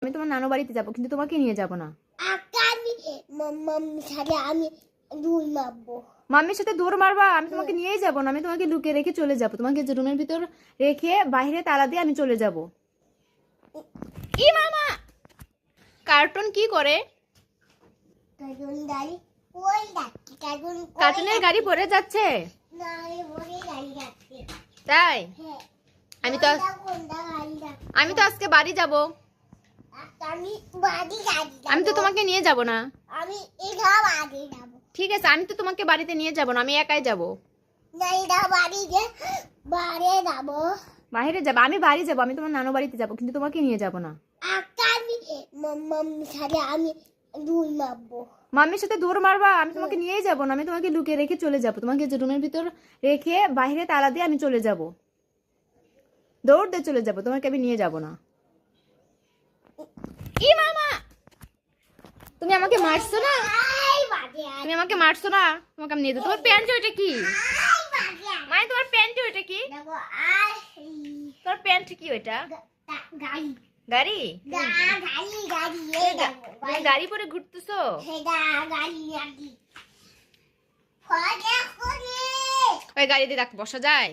আমি তোমার নানু বাড়িতে যাবো, কিন্তু তোমাকে নিয়ে যাব না। মাম্মির সাথে দৌড় মারবা? আমি তোমাকে নিয়েই যাব না, আমি তোমাকে লুকিয়ে রেখে চলে যাব, তোমাকে রুমের ভিতর রেখে বাইরে তালা দিয়ে আমি চলে যাব। ই মামা কার্টুন কি করে? কার্টুনের গাড়ি পড়ে যাচ্ছে তাই? আমি তো আজকে বাড়ি যাব, আমি তো তোমাকে নিয়ে যাব না। ঠিক আছে, আমি তো তোমাকে বাড়িতে নিয়ে যাব না, আমি একাই যাব। বাইরে যাব? আমি বাড়ি যাব, আমি তোমার নানু বাড়িতে যাব, কিন্তু তোমাকে নিয়ে যাব না। মাম্মির সাথে দৌড় মারবা? আমি তোমাকে নিয়েই যাব না, আমি তোমাকে লুকিয়ে রেখে চলে যাব, তোমাকে রুমের ভিতর রেখে বাইরে তালা দিয়ে আমি চলে যাব, দৌড় দিয়ে চলে যাব, তোমাকে আমি নিয়ে যাব না। ই মামা তুমি আমাকে মারছো না? তুমি আমাকে মারছো না? তোমাকে আমি নিয়ে যাবো। তোমার প্যান্ট ওইটা কি? মানে তোমার প্যান্ট ওইটা কি? তোমার প্যান্ট কি ওইটা? গাড়ি? তুমি গাড়ি পরে ঘুরতেছো? ওই গাড়িতে বসা যায়?